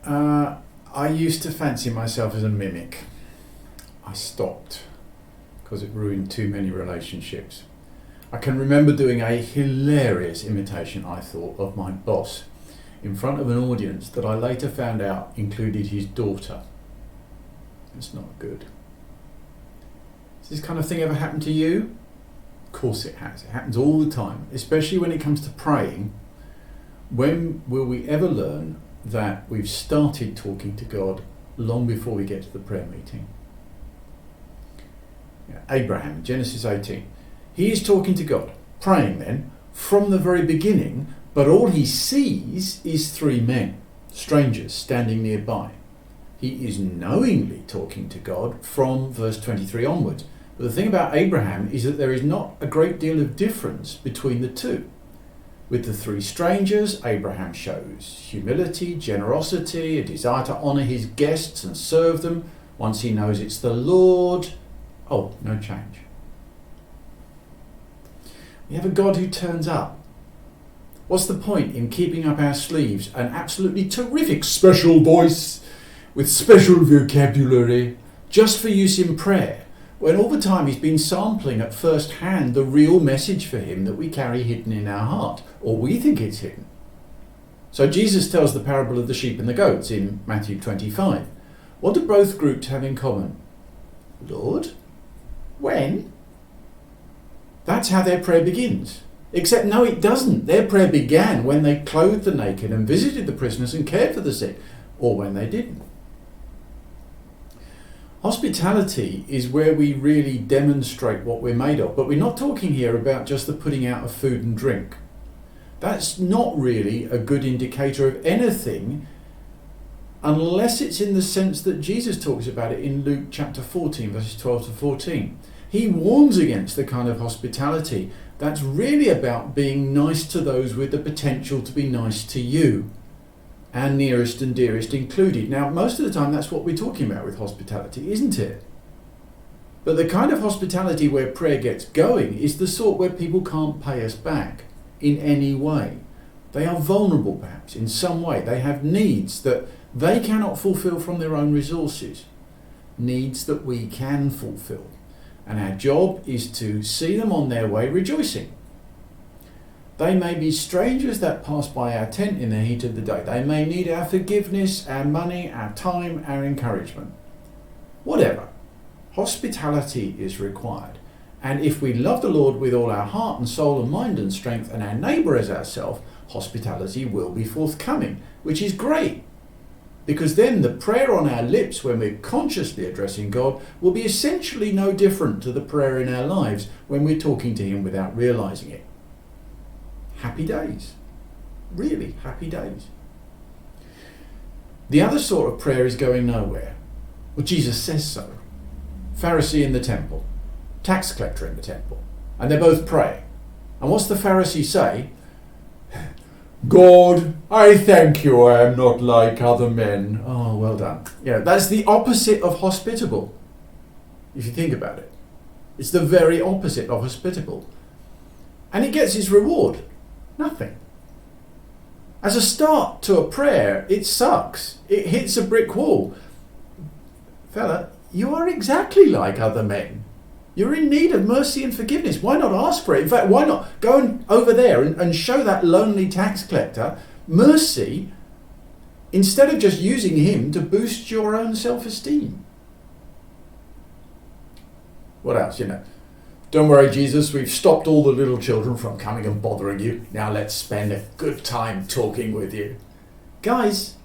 I used to fancy myself as a mimic. I stopped because it ruined too many relationships. I can remember doing a hilarious imitation, I thought, of my boss in front of an audience that I later found out included his daughter. It's not good. Has this kind of thing ever happened to you? Of course it has. It happens all the time, especially when it comes to praying. When will we ever learn that we've started talking to God long before we get to the prayer meeting? Abraham, Genesis 18. He is talking to God, praying then, from the very beginning, but all he sees is three men, strangers, standing nearby. He is knowingly talking to God from verse 23 onwards. But the thing about Abraham is that there is not a great deal of difference between the two. With the three strangers, Abraham shows humility, generosity, a desire to honour his guests and serve them. Once he knows it's the Lord, no change. We have a God who turns up. What's the point in keeping up our sleeves an absolutely terrific special voice with special vocabulary just for use in prayer, when all the time he's been sampling at first hand the real message for him that we carry hidden in our heart, or we think it's hidden? So Jesus tells the parable of the sheep and the goats in Matthew 25. What do both groups have in common? Lord, when? That's how their prayer begins. Except no, it doesn't. Their prayer began when they clothed the naked and visited the prisoners and cared for the sick, or when they didn't. Hospitality is where we really demonstrate what we're made of, but we're not talking here about just the putting out of food and drink. That's not really a good indicator of anything unless it's in the sense that Jesus talks about it in Luke chapter 14, verses 12 to 14. He warns against the kind of hospitality that's really about being nice to those with the potential to be nice to you, and nearest and dearest included. Now, most of the time that's what we're talking about with hospitality, isn't it? But the kind of hospitality where prayer gets going is the sort where people can't pay us back in any way. They are vulnerable perhaps in some way. They have needs that they cannot fulfill from their own resources, needs that we can fulfill. And our job is to see them on their way rejoicing. They may be strangers that pass by our tent in the heat of the day. They may need our forgiveness, our money, our time, our encouragement. Whatever. Hospitality is required. And if we love the Lord with all our heart and soul and mind and strength, and our neighbour as ourselves, hospitality will be forthcoming, which is great. Because then the prayer on our lips when we're consciously addressing God will be essentially no different to the prayer in our lives when we're talking to him without realising it. Happy days. Really happy days. The other sort of prayer is going nowhere. Well, Jesus says so. Pharisee in the temple, tax collector in the temple, and they're both praying. And what's the Pharisee say? God, I thank you I am not like other men. Oh, well done. Yeah, that's the opposite of hospitable, if you think about it. It's the very opposite of hospitable. And it gets its reward. Nothing. As a start to a prayer, it sucks. It hits a brick wall. Fella, you are exactly like other men. You're in need of mercy and forgiveness. Why not ask for it? In fact, why not go over there and show that lonely tax collector mercy instead of just using him to boost your own self-esteem? What else, Don't worry, Jesus, we've stopped all the little children from coming and bothering you. Now let's spend a good time talking with you. Guys,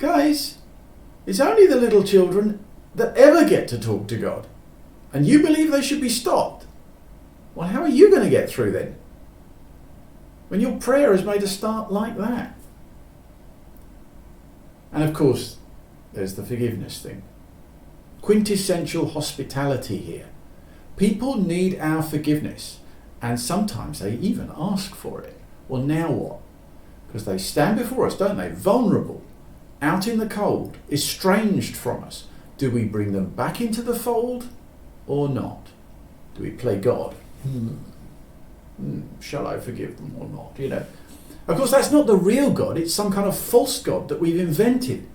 it's only the little children that ever get to talk to God. And you believe they should be stopped? Well, how are you going to get through then? When your prayer is made a start like that. And of course, there's the forgiveness thing. Quintessential hospitality here. People need our forgiveness, and sometimes they even ask for it. Well, now what? Because they stand before us, don't they? Vulnerable, out in the cold, estranged from us. Do we bring them back into the fold or not? Do we play God? Shall I forgive them or not? Of course, that's not the real God. It's some kind of false God that we've invented.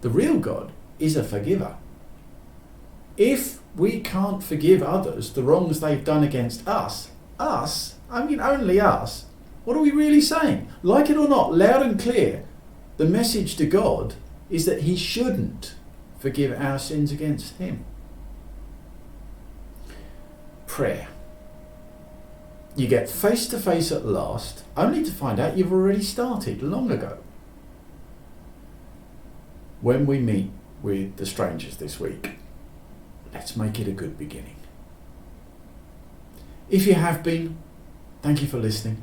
The real God is a forgiver. If we can't forgive others the wrongs they've done against us, only us, what are we really saying? Like it or not, loud and clear, the message to God is that he shouldn't forgive our sins against him. Prayer. You get face to face at last, only to find out you've already started long ago. When we meet with the strangers this week, let's make it a good beginning. If you have been, thank you for listening.